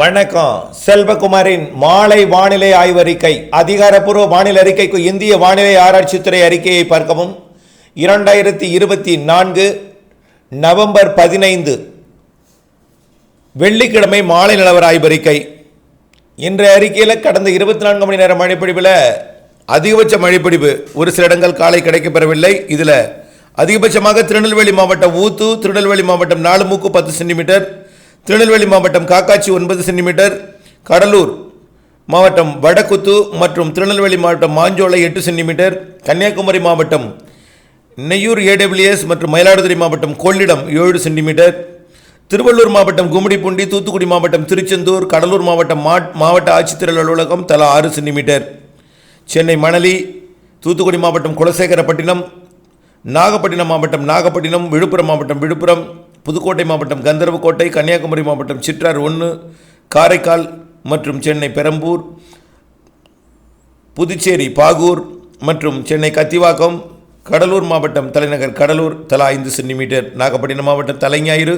வணக்கம். செல்வகுமாரின் மாலை வானிலை ஆய்வறிக்கை. அதிகாரப்பூர்வ வானிலை அறிக்கைக்கு இந்திய வானிலை ஆராய்ச்சித்துறை அறிக்கையை பார்க்கவும். 2024 நவம்பர் 15 வெள்ளிக்கிழமை மாலை நிலவர ஆய்வறிக்கை. இன்றைய அறிக்கையில் கடந்த 24 மணி நேர மழைப்பொழிவில் அதிகபட்ச மழைப்பொழிவு ஒரு சில இடங்கள் காலை கிடைக்கப்பெறவில்லை. இதில் அதிகபட்சமாக திருநெல்வேலி மாவட்டம் ஊத்து, திருநெல்வேலி மாவட்டம் நாலுமுக்கு 10 சென்டிமீட்டர், திருநெல்வேலி மாவட்டம் காக்காட்சி 9 சென்டிமீட்டர், கடலூர் மாவட்டம் வடக்குத்து மற்றும் திருநெல்வேலி மாவட்டம் மாஞ்சோலை 8 சென்டிமீட்டர், கன்னியாகுமரி மாவட்டம் நெய்யூர் AWS மற்றும் மயிலாடுதுறை மாவட்டம் கொள்ளிடம் 7 சென்டிமீட்டர், திருவள்ளூர் மாவட்டம் கும்மிடிப்பூண்டி, தூத்துக்குடி மாவட்டம் திருச்செந்தூர், கடலூர் மாவட்டம் மாவட்ட ஆட்சித்தலைவர் அலுவலகம் தலா 6 சென்டிமீட்டர், சென்னை மணலி, தூத்துக்குடி மாவட்டம் குலசேகரப்பட்டினம், நாகப்பட்டினம் மாவட்டம் நாகப்பட்டினம், விழுப்புரம் மாவட்டம் விழுப்புரம், புதுக்கோட்டை மாவட்டம் கந்தர்வக்கோட்டை, கன்னியாகுமரி மாவட்டம் சிற்றார் 1, காரைக்கால் மற்றும் சென்னை பெரம்பூர், புதுச்சேரி பாகூர் மற்றும் சென்னை கத்திவாக்கம், கடலூர் மாவட்டம் தலைநகர் கடலூர் தலா 5 சென்டிமீட்டர், நாகப்பட்டினம் மாவட்டம் தலைஞாயிறு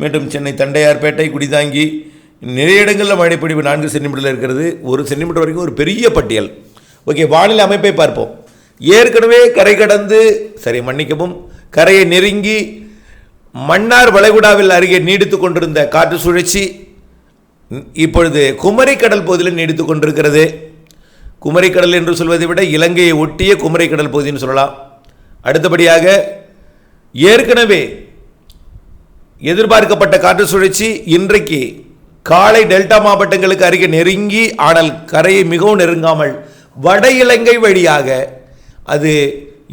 மற்றும் சென்னை தண்டையார்பேட்டை, குடிதாங்கி நிறைய இடங்களில் மழைப்பொழிவு 4 சென்டிமீட்டரில் இருக்கிறது. 1 சென்டிமீட்டர் வரைக்கும் ஒரு பெரிய பட்டியல். ஓகே, வானிலை அமைப்பை பார்ப்போம். ஏற்கனவே கரை கடந்து மன்னிக்கவும் கரையை நெருங்கி மன்னார் வளைகுடாவில் அருகே நீடித்து கொண்டிருந்த காற்று சுழற்சி இப்பொழுது குமரிக்கடல் பகுதியில் நீடித்து கொண்டிருக்கிறது. குமரிக்கடல் என்று சொல்வதை விட இலங்கையை ஒட்டிய குமரிக்கடல் பகுதின்னு சொல்லலாம். அடுத்தபடியாக ஏற்கனவே எதிர்பார்க்கப்பட்ட காற்று சுழற்சி இன்றைக்கு காலை டெல்டா மாவட்டங்களுக்கு அருகே நெருங்கி, ஆனால் கரையை மிகவும் நெருங்காமல் வட இலங்கை வழியாக அது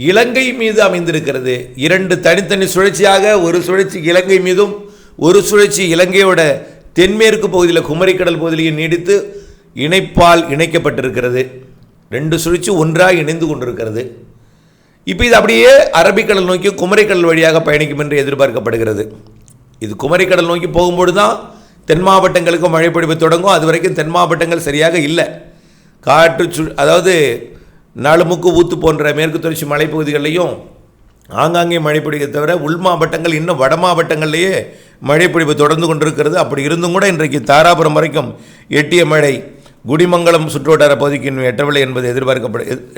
இலங்கை மீது அமைந்திருக்கிறது. 2 தனித்தனி சுழற்சியாக, ஒரு சுழற்சி இலங்கை மீதும் ஒரு சுழற்சி இலங்கையோட தென்மேற்கு பகுதியில் குமரிக்கடல் பகுதியில் நீடித்து இணைப்பால் இணைக்கப்பட்டிருக்கிறது. 2 சுழற்சி ஒன்றாக இணைந்து கொண்டிருக்கிறது. இப்போ இது அப்படியே அரபிக்கடல் நோக்கி குமரிக்கடல் வழியாக பயணிக்கும் என்று எதிர்பார்க்கப்படுகிறது. இது குமரிக்கடல் நோக்கி போகும்போது தான் தென் மாவட்டங்களுக்கு மழைப்பொழிவு தொடங்கும். அது வரைக்கும் தென் மாவட்டங்கள் சரியாக இல்லை. காற்று அதாவது நாலுமுக்கு ஊத்து போன்ற மேற்கு தொடர்ச்சி மலைப்பகுதிகளிலையும் ஆங்காங்கே மழை பொழிவை தவிர உள் மாவட்டங்கள் இன்னும் வட மாவட்டங்கள்லேயே மழைப்பொழிவு தொடர்ந்து கொண்டிருக்கிறது. அப்படி இருந்தும் கூட இன்றைக்கு தாராபுரம் வரைக்கும் எட்டிய மழை குடிமங்கலம் சுற்றுவட்டார பகுதிக்கு இன்னும் எட்டவில்லை என்பது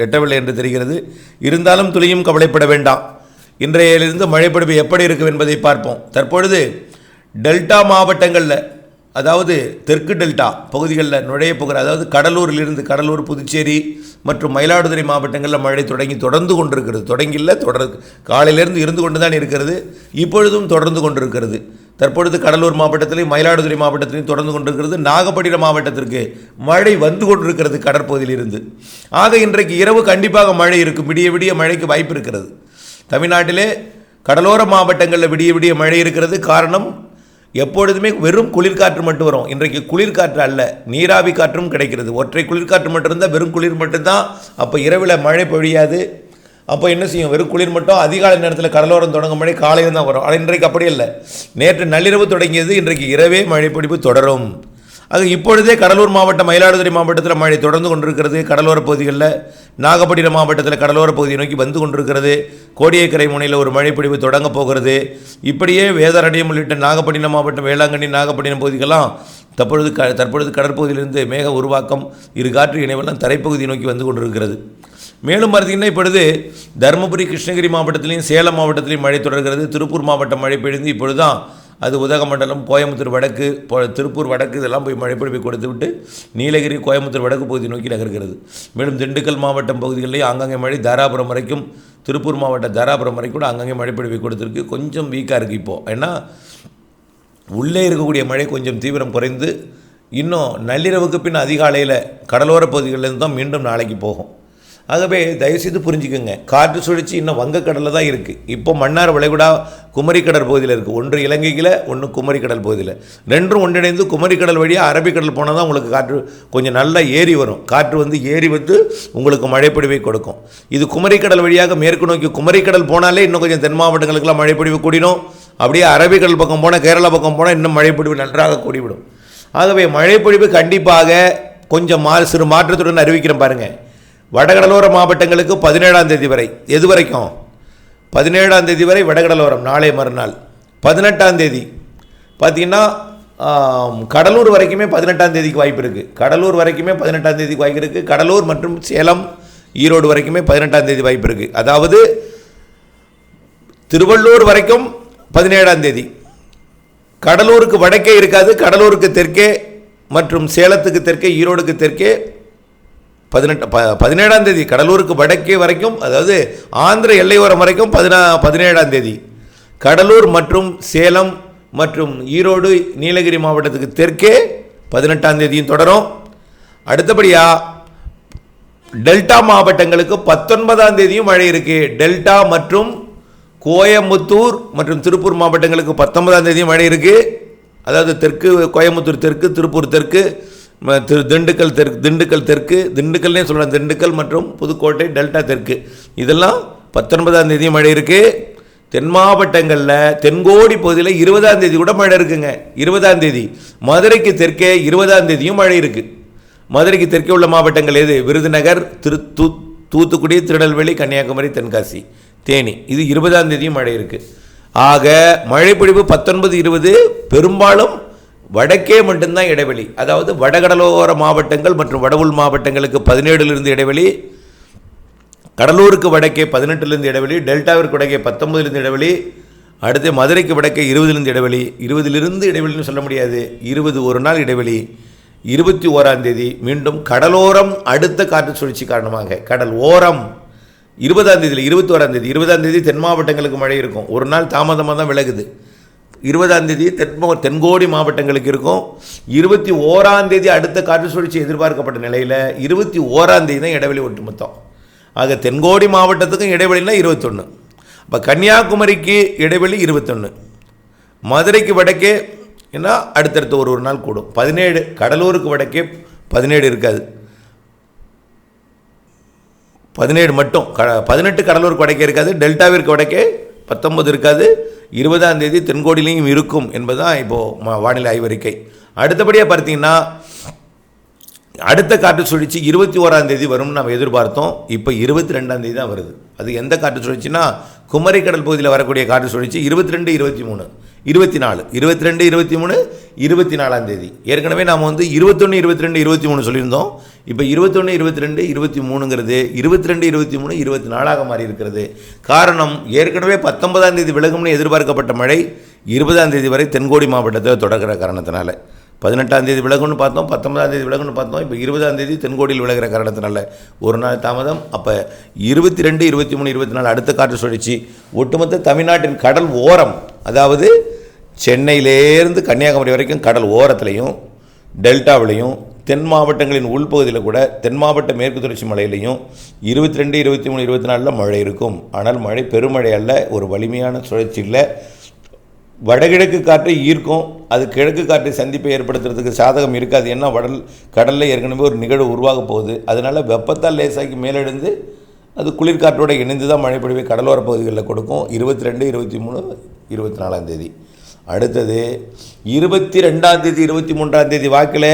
எட்டவில்லை என்று தெரிகிறது. இருந்தாலும் துளியும் கவலைப்பட வேண்டாம். இன்றையிலிருந்து மழைப்பொழிவு எப்படி இருக்கும் என்பதை பார்ப்போம். தற்பொழுது டெல்டா மாவட்டங்களில், அதாவது தெற்கு டெல்டா பகுதிகளில் நுழைய போகிற, அதாவது கடலூரிலிருந்து கடலூர், புதுச்சேரி மற்றும் மயிலாடுதுறை மாவட்டங்களில் மழை தொடர்ந்து கொண்டிருக்கிறது. காலையிலிருந்து இருந்து கொண்டு தான் இருக்கிறது. இப்பொழுதும் தொடர்ந்து கொண்டிருக்கிறது. தற்பொழுது கடலூர் மாவட்டத்திலையும் மயிலாடுதுறை மாவட்டத்திலையும் தொடர்ந்து கொண்டிருக்கிறது. நாகப்பட்டினம் மாவட்டத்திற்கு மழை வந்து கொண்டிருக்கிறது கடற்பகுதியிலிருந்து. ஆக இன்றைக்கு இரவு கண்டிப்பாக மழை இருக்கும். விடிய விடிய மழைக்கு வாய்ப்பு இருக்கிறது. தமிழ்நாட்டிலே கடலோர மாவட்டங்களில் விடிய விடிய மழை இருக்கிறது. காரணம், எப்பொழுதுமே வெறும் குளிர்காற்று மட்டும் வரும். இன்றைக்கு குளிர்காற்று அல்ல, நீராவி காற்றும் கிடைக்கிறது. ஒற்றை குளிர்காற்று மட்டும் இருந்தால் வெறும் குளிர் மட்டும்தான். அப்போ இரவில் மழை பொழியாது. அப்போ என்ன செய்யும்? வெறும் குளிர் மட்டும். அதிகாலை நேரத்தில் கடலோரம் தொடங்கும் மழை காலையில் தான் வரும். ஆனால் இன்றைக்கு அப்படி இல்லை. நேற்று நள்ளிரவு தொடங்கியது, இன்றைக்கு இரவே மழை பொழிவு தொடரும். அது இப்பொழுதே கடலூர் மாவட்டம், மயிலாடுதுறை மாவட்டத்தில் மழை தொடர்ந்து கொண்டிருக்கிறது. கடலோர பகுதிகளில் நாகப்பட்டினம் மாவட்டத்தில் கடலோர பகுதியை நோக்கி வந்து கொண்டிருக்கிறது. கோடியக்கரை முனையில் ஒரு மழைப்பொழிவு தொடங்க போகிறது. இப்படியே வேதாரண்யம் உள்ளிட்ட நாகப்பட்டினம் மாவட்டம், வேளாங்கண்ணி, நாகப்பட்டினம் பகுதிகளெல்லாம் தற்பொழுது கடற்பகுதியிலிருந்து மேக உருவாக்கம், இரு காற்று இணைவெல்லாம் தரைப்பகுதியை நோக்கி வந்து கொண்டிருக்கிறது. மேலும் பார்த்தீங்கன்னா இப்பொழுது தருமபுரி, கிருஷ்ணகிரி மாவட்டத்திலையும் சேலம் மாவட்டத்திலையும் மழை தொடர்கிறது. திருப்பூர் மாவட்டம் மழை பெய்து இப்பொழுது தான் அது உதகமண்டலம், கோயம்புத்தூர் வடக்கு, திருப்பூர் வடக்கு இதெல்லாம் போய் மழைப்பொழிவை கொடுத்து விட்டு நீலகிரி, கோயம்புத்தூர் வடக்கு பகுதி நோக்கி நகர்கிறது. மேலும் திண்டுக்கல் மாவட்டம் பகுதிகளிலேயே ஆங்காங்கே மழை, தாராபுரம் வரைக்கும், திருப்பூர் மாவட்டம் தாராபுரம் வரைக்கும் கூட ஆங்காங்கே மழைப்பொழிவை கொடுத்துருக்கு. கொஞ்சம் வீக்காக இருக்குது இப்போது. ஏன்னா உள்ளே இருக்கக்கூடிய மழை கொஞ்சம் தீவிரம் குறைந்து இன்னும் நள்ளிரவுக்கு பின் அதிகாலையில் கடலோர பகுதிகளிலிருந்து தான் மீண்டும் நாளைக்கு போகும். ஆகவே தயவுசெய்து புரிஞ்சுக்கோங்க, காற்று சுழற்சி இன்னும் வங்கக்கடலில் தான் இருக்குது. இப்போ மன்னார் வளைகுடா குமரிக்கடல் பகுதியில் இருக்குது. ஒன்று இலங்கையில், ஒன்று குமரிக்கடல் பகுதியில். ரெண்டும் ஒன்றிணைந்து குமரிக்கடல் வழியாக அரபிக்கடல் போனால் தான் உங்களுக்கு காற்று கொஞ்சம் நல்லா ஏறி வரும். காற்று ஏறி வந்து உங்களுக்கு மழைப்பொழிவை கொடுக்கும். இது குமரிக்கடல் வழியாக மேற்கு நோக்கி குமரிக்கடல் போனாலே இன்னும் கொஞ்சம் தென் மாவட்டங்களுக்கெல்லாம் மழைப்பொழிவு கூடிடும். அப்படியே அரபிக்கடல் பக்கம் போனால், கேரளா பக்கம் போனால் இன்னும் மழைப்பொழிவு நன்றாக கூடிவிடும். ஆகவே மழைப்பொழிவு கண்டிப்பாக கொஞ்சம் சிறு மாற்றத்துடன் அறிவிக்கிறேன் பாருங்கள். வடகடலோர மாவட்டங்களுக்கு 17ஆம் தேதி வரை, எது வரைக்கும்? 17ஆம் தேதி வரை வடகடலோரம், நாளை மறுநாள். 18ஆம் தேதி பார்த்திங்கன்னா கடலூர் வரைக்குமே 18ஆம் தேதிக்கு வாய்ப்பு இருக்குது. கடலூர் வரைக்குமே 18ஆம் தேதிக்கு வாய்ப்பு இருக்குது. கடலூர் மற்றும் சேலம், ஈரோடு வரைக்குமே 18ஆம் தேதி வாய்ப்பு இருக்குது. அதாவது திருவள்ளூர் வரைக்கும் 17ஆம் தேதி, கடலூருக்கு வடக்கே இருக்காது, கடலூருக்கு தெற்கே மற்றும் சேலத்துக்கு தெற்கே, ஈரோடுக்கு தெற்கே 17ஆம் தேதி, கடலூருக்கு வடக்கே வரைக்கும், அதாவது ஆந்திர எல்லையோரம் வரைக்கும் 17ஆம் தேதி, கடலூர் மற்றும் சேலம் மற்றும் ஈரோடு நீலகிரி மாவட்டத்துக்கு தெற்கே 18ஆம் தேதியும் தொடரும். அடுத்தபடியாக டெல்டா மாவட்டங்களுக்கு 19ஆம் தேதியும் மழை இருக்குது. டெல்டா மற்றும் கோயம்புத்தூர் மற்றும் திருப்பூர் மாவட்டங்களுக்கு 19ஆம் தேதியும் மழை இருக்குது. அதாவது தெற்கு கோயம்புத்தூர் தெற்கு, திருப்பூர் தெற்கு, திண்டுக்கல் தெற்கு, திண்டுக்கல்னே சொல்கிறேன், திண்டுக்கல் மற்றும் புதுக்கோட்டை டெல்டா தெற்கு, இதெல்லாம் 19ஆம் தேதியும் மழை இருக்குது. தென் மாவட்டங்களில் தென்கோடி பகுதியில் 20ஆம் தேதி கூட மழை இருக்குங்க. 20ஆம் தேதி மதுரைக்கு தெற்கே 20ஆம் தேதியும் மழை இருக்குது. மதுரைக்கு தெற்கே உள்ள மாவட்டங்கள் எது? விருதுநகர், தூத்துக்குடி, திருநெல்வேலி, கன்னியாகுமரி, தென்காசி, தேனி, இது 20ஆம் தேதியும் மழை இருக்குது. ஆக மழைப்பொழிவு 19, 20 பெரும்பாலும் வடக்கே மட்டும்தான் இடைவெளி. அதாவது வடகடலோர மாவட்டங்கள் மற்றும் வடவுள் மாவட்டங்களுக்கு 17லிருந்து இடைவெளி, கடலூருக்கு வடக்கே 18லிருந்து இடைவெளி, டெல்டாவிற்கு வடக்கே 19லிருந்து இடைவெளி, அடுத்து மதுரைக்கு வடக்கே 20லிருந்து இடைவெளி. 20லிருந்து இடைவெளின்னு சொல்ல முடியாது, 20 ஒரு நாள் இடைவெளி. 21ஆம் தேதி மீண்டும் கடலோரம் அடுத்த காற்று சுழற்சி காரணமாக கடல் ஓரம் 20ஆம் தேதியில் 21ஆம் தேதி 20ஆம் தேதி தென் மாவட்டங்களுக்கு மழை இருக்கும். ஒரு நாள் தாமதமாக தான் விலகுது. 20ஆம் தேதி தென்கோடி மாவட்டங்களுக்கு இருக்கும். 21ஆம் தேதி அடுத்த காற்று சுழற்சி எதிர்பார்க்கப்பட்ட நிலையில் 21ஆம் தேதி தான் இடைவெளி ஒட்டுமொத்தம். ஆக தென்கோடி மாவட்டத்துக்கும் இடைவெளினா 21. அப்போ கன்னியாகுமரிக்கு இடைவெளி 21, மதுரைக்கு வடக்கே என்ன அடுத்தடுத்த ஒரு நாள் கூடும். 17 கடலூருக்கு வடக்கே 17 இருக்காது, 17 மட்டும், 18 கடலூருக்கு வடக்கே இருக்காது, டெல்டாவிற்கு வடக்கே 19 இருக்காது. 20ஆம் தேதி தென்கோடியிலையும் இருக்கும் என்பதுதான் இப்போது வானிலை ஆய்வறிக்கை. அடுத்தபடியாக பார்த்தீங்கன்னா அடுத்த காற்று சுழற்சி 21ஆம் தேதி வரும்னு நம்ம எதிர்பார்த்தோம். இப்போ 22ஆம் தேதி தான் வருது. அது எந்த காற்று சுழற்சினா குமரிக்கடல் பகுதியில் வரக்கூடிய காற்று சுழற்சி 22, 23, 24, 22, 23, 24ஆம் தேதி. ஏற்கனவே நாம் 21, 22, 23 சொல்லியிருந்தோம். இப்போ 21, 22, 23ங்கிறது 22, 23, 24ஆக மாறி இருக்கிறது. காரணம் ஏற்கனவே 19ஆம் தேதி விலகும்னு எதிர்பார்க்கப்பட்ட மழை 20ஆம் தேதி வரை தென்கோடி மாவட்டத்தில் தொடர்கிற காரணத்தினால 18ஆம் தேதி விலகுன்னு பார்த்தோம், 19ஆம் தேதி விலகுன்னு பார்த்தோம். இப்போ 20ஆம் தேதி தென்கோடியில் விலகிற காரணத்தினால ஒரு நாள் தாமதம். அப்போ 22, 23, 24 அடுத்த காற்று சுழற்சி ஒட்டுமொத்த தமிழ்நாட்டின் கடல் ஓரம், அதாவது சென்னையிலேருந்து கன்னியாகுமரி வரைக்கும் கடல் ஓரத்துலையும் டெல்டாவிலையும் தென் மாவட்டங்களின் உள்பகுதியில் கூட தென் மாவட்ட மேற்கு தொடர்ச்சி மலையிலையும் 22, 23, 24 மழை இருக்கும். ஆனால் மழை பெருமழை அல்ல, ஒரு வலிமையான சுழற்சி இல்லை. வடகிழக்கு காற்றை ஈர்க்கும், அது கிழக்கு காற்றை சந்திப்பை ஏற்படுத்துறதுக்கு சாதகம் இருக்காது. ஏன்னா கடலில் ஏற்கனவே ஒரு நிகழ்வு உருவாக போகுது. அதனால் வெப்பத்தால் லேசாக்கி மேலெழுந்து அது குளிர்காற்றோடு இணைந்து தான் மழை பொழிவை கடலோர பகுதிகளில் கொடுக்கும். 22, 23, 24ஆம் தேதி. அடுத்தது 22ஆம் தேதி 23ஆம் தேதி வாக்கில்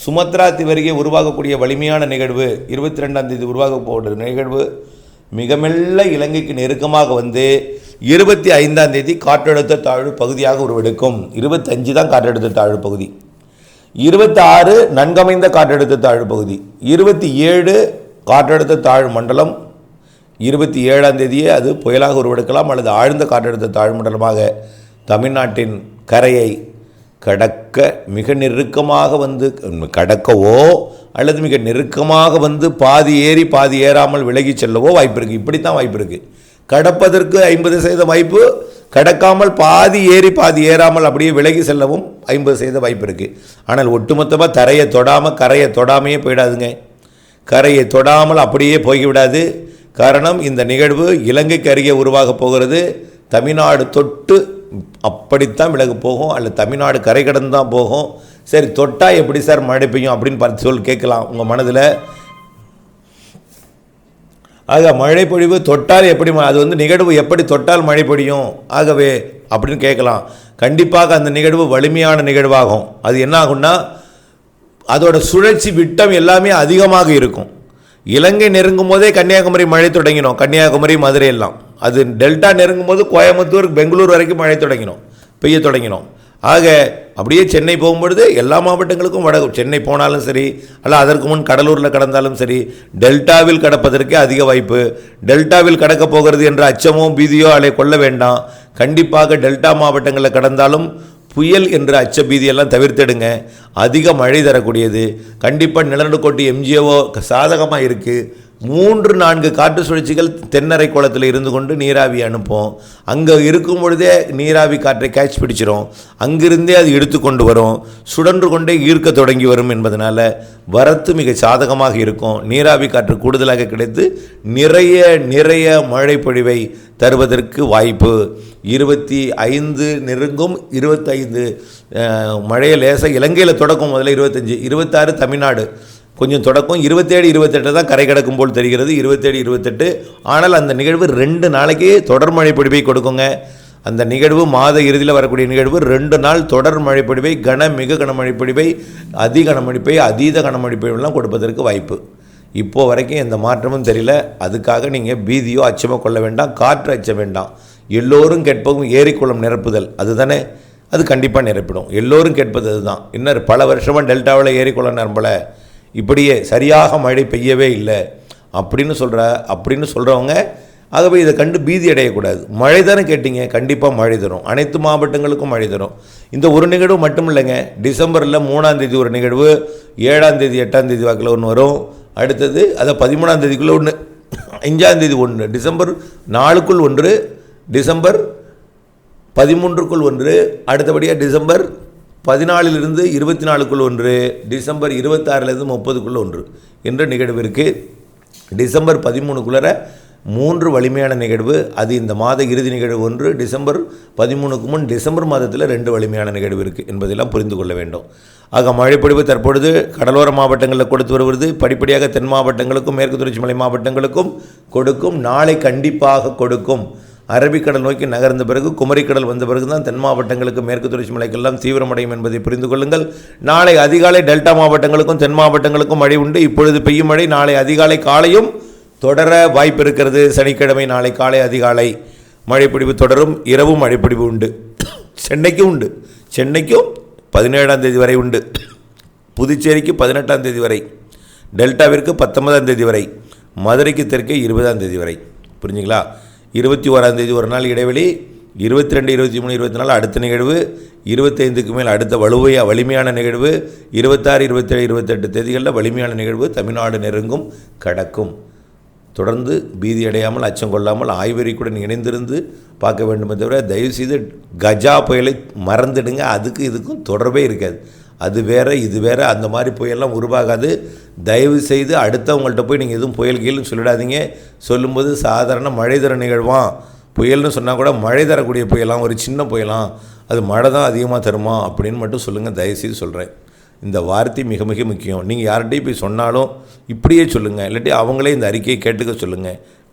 சுமத்ரா தீவருகே உருவாகக்கூடிய வலிமையான நிகழ்வு, 22ஆம் தேதி உருவாக போகிற நிகழ்வு மிக மெல்ல இலங்கைக்கு நெருக்கமாக வந்து 25ஆம் தேதி காற்றழுத்த தாழ்வு பகுதியாக உருவெடுக்கும். 25 தான் காற்றழுத்த தாழ்வு பகுதி, 26 நன்கமைந்த காற்றழுத்த தாழ்வு பகுதி, 27 காற்றழுத்த தாழ்வு மண்டலம், 27ஆம் தேதியே அது புயலாக உருவெடுக்கலாம் அல்லது ஆழ்ந்த காற்றழுத்த தாழ்வு மண்டலமாக தமிழ்நாட்டின் கரையை கடக்க மிக நெருக்கமாக வந்து கடக்கவோ அல்லது மிக நெருக்கமாக வந்து பாதி ஏறி பாதி ஏறாமல் விலகி செல்லவோ வாய்ப்பு இருக்குது. இப்படித்தான் வாய்ப்பு இருக்குது. கடப்பதற்கு 50% வாய்ப்பு, கடக்காமல் பாதி ஏறி பாதி ஏறாமல் அப்படியே விலகி செல்லவும் 50% வாய்ப்பு இருக்குது. ஆனால் ஒட்டுமொத்தமாக கரையை தொடாமையே போயிடாதுங்க. கரையை தொடாமல் அப்படியே போய்விடாது. காரணம், இந்த நிகழ்வு இலங்கைக்கு அருகே உருவாக போகிறது. தமிழ்நாடு தொட்டு அப்படித்தான் விலகு போகும், அல்லது தமிழ்நாடு கரை கடந்து தான் போகும். சரி, தொட்டால் எப்படி சார் மழை பெய்யும் அப்படின்னு பார்த்து கேட்கலாம் உங்கள் மனதில். ஆக மழை பொழிவு தொட்டால் எப்படி, அது வந்து நிகழ்வு எப்படி தொட்டால் மழை பொழியும் ஆகவே அப்படின்னு கேட்கலாம். கண்டிப்பாக அந்த நிகழ்வு வலிமையான நிகழ்வாகும். அது என்ன ஆகும்னா அதோட சுழற்சி விட்டம் எல்லாமே அதிகமாக இருக்கும். இலங்கை நெருங்கும் போதே கன்னியாகுமரி மழை தொடங்கினோம், கன்னியாகுமரி மதுரை எல்லாம். அது டெல்டா நெருங்கும் போது கோயம்புத்தூர் பெங்களூர் வரைக்கும் மழை பெய்ய தொடங்கினோம். ஆக அப்படியே சென்னை போகும்பொழுது எல்லா மாவட்டங்களுக்கும் சென்னை போனாலும் சரி, அல்ல அதற்கு முன் கடலூரில் கடந்தாலும் சரி, டெல்டாவில் கடப்பதற்கே அதிக வாய்ப்பு. டெல்டாவில் கடக்கப் போகிறது என்ற அச்சமோ பீதியோ அதை கொள்ள வேண்டாம். கண்டிப்பாக டெல்டா மாவட்டங்களில் கடந்தாலும் புயல் என்ற அச்ச பீதியெல்லாம் தவிர்த்திடுங்க. அதிக மழை தரக்கூடியது. கண்டிப்பாக நிலநடுக்கோட்டு எம்ஜிஓ சாதகமாக இருக்குது. 3-4 காற்று சுழற்சிகள் தென்னரை கோளத்தில் இருந்து கொண்டு நீராவி அனுப்போம். அங்கே இருக்கும் பொழுதே நீராவி காற்றை கேட்ச் பிடிச்சிரும். அங்கிருந்தே அது எடுத்து கொண்டு வரும். சுழன்று கொண்டே ஈர்க்க தொடங்கி வரும் என்பதனால வரத்து மிக சாதகமாக இருக்கும். நீராவி காற்று கூடுதலாக கிடைத்து நிறைய மழை பொழிவை தருவதற்கு வாய்ப்பு. 25 நெருங்கும். 25 மழையை லேசாக இலங்கையில் தொடக்கும். முதல்ல 25, 26 தமிழ்நாடு கொஞ்சம் தொடக்கம். 27, 28 தான் கரை கடக்கும் போல் தெரிகிறது. 27, 28. ஆனால் அந்த நிகழ்வு 2 நாளைக்கு தொடர் மழை பொழிவை கொடுக்குங்க. அந்த நிகழ்வு மாத இறுதியில் வரக்கூடிய நிகழ்வு 2 நாள் தொடர் மழை பொழிவை, மிக கனமழை பொழிவை, அதீத கனமழை பொழிவெல்லாம் கொடுப்பதற்கு வாய்ப்பு. இப்போது வரைக்கும் எந்த மாற்றமும் தெரியல. அதுக்காக நீங்கள் பீதியோ அச்சமோ கொள்ள வேண்டாம். காற்று அச்ச வேண்டாம். எல்லோரும் கேட்பதும் ஏரிக்குளம் நிரப்புதல் அதுதானே, அது கண்டிப்பாக நிரப்பிடும். எல்லோரும் கேட்பது அதுதான். இன்னும் பல வருஷமாக டெல்டாவில் ஏரிக்குளம் நிரம்பலை, இப்படியே சரியாக மழை பெய்யவே இல்லை அப்படின்னு சொல்கிறவங்க, ஆகவே இதை கண்டு பீதி அடையக்கூடாது. மழை தானே கேட்டீங்க, கண்டிப்பாக மழை தரும். அனைத்து மாவட்டங்களுக்கும் மழை தரும். இந்த ஒரு நிகழ்வு மட்டும் இல்லைங்க. டிசம்பரில் 3ஆம் தேதி ஒரு நிகழ்வு, 7ஆம் தேதி 8ஆம் தேதி வாக்கில் ஒன்று வரும். அடுத்தது அதை 13ஆம் தேதிக்குள்ளே ஒன்று, 5ஆம் தேதி ஒன்று, டிசம்பர் 4க்குள் ஒன்று, டிசம்பர் 13க்குள் ஒன்று, அடுத்தபடியாக டிசம்பர் 14லிருந்து 24க்குள் ஒன்று, டிசம்பர் 26லேருந்து 30க்குள் ஒன்று என்ற நிகழ்வு இருக்குது. டிசம்பர் 13க்குள்ளே 3 வலிமையான நிகழ்வு. அது இந்த மாத இறுதி நிகழ்வு ஒன்று. டிசம்பர் 13க்கு முன் டிசம்பர் மாதத்தில் 2 வலிமையான நிகழ்வு இருக்குது என்பதெல்லாம் புரிந்து கொள்ள வேண்டும். ஆக மழைப்பொழிவு தற்பொழுது கடலோர மாவட்டங்களில் கொடுத்து வருவது படிப்படியாக தென் மாவட்டங்களுக்கும் மேற்கு தொடர்ச்சி மலை மாவட்டங்களுக்கும் கொடுக்கும். நாளை கண்டிப்பாக கொடுக்கும். அரபிக்கடல் நோக்கி நகர்ந்த பிறகு குமரிக்கடல் வந்த பிறகு தான் தென் மாவட்டங்களுக்கு மேற்கு தொடர்ச்சி மலைக்கெல்லாம் தீவிரமடையும் என்பதை புரிந்து கொள்ளுங்கள். நாளை அதிகாலை டெல்டா மாவட்டங்களுக்கும் தென் மாவட்டங்களுக்கும் மழை உண்டு. இப்பொழுது பெய்யும் மழை நாளை அதிகாலை காலையும் தொடர வாய்ப்பு இருக்கிறது. சனிக்கிழமை நாளை காலை அதிகாலை மழைப்பிடிவு தொடரும். இரவும் மழைப்பிடிவு உண்டு. சென்னைக்கும் உண்டு. சென்னைக்கும் 17ஆம் தேதி வரை உண்டு. புதுச்சேரிக்கு 18ஆம் தேதி வரை, டெல்டாவிற்கு 19ஆம் தேதி வரை, மதுரைக்கு தெற்கே 20ஆம் தேதி வரை. புரிஞ்சுங்களா? 21ஆம் தேதி ஒரு நாள் இடைவெளி, 22, 23, 24 அடுத்த நிகழ்வு, 25க்கு மேல் அடுத்த வலிமையான நிகழ்வு, 26, 27, 28 தேதிகளில் வலிமையான நிகழ்வு தமிழ்நாடு நெருங்கும் கடக்கும். தொடர்ந்து பீதி அடையாமல் அச்சம் கொள்ளாமல் ஆய்வறிக்கையுடன் இணைந்திருந்து பார்க்க வேண்டுமே தவிர தயவுசெய்து கஜா புயலை மறந்துடுங்க. அதுக்கு இதுக்கும் தொடர்பே இருக்காது. அது வேறு இது வேறு, அந்த மாதிரி புயல்லாம் உருவாகாது. தயவு செய்து அடுத்தவங்கள்ட்ட போய் நீங்கள் எதுவும் புயல் கீழ்னு சொல்லிடாதீங்க. சொல்லும்போது சாதாரண மழை தர நிகழ்வான் புயல்னு சொன்னால் கூட மழை தரக்கூடிய புயலாம், ஒரு சின்ன புயலாம், அது மழை தான் அதிகமாக தருமா அப்படின்னு மட்டும் சொல்லுங்கள். தயவுசெய்து சொல்கிறேன். இந்த வார்த்தை மிக மிக முக்கியம். நீங்கள் யார்கிட்டையும் போய் சொன்னாலும் இப்படியே சொல்லுங்கள். இல்லாட்டி அவங்களே இந்த அறிக்கையை கேட்டுக்க சொல்லுங்கள்.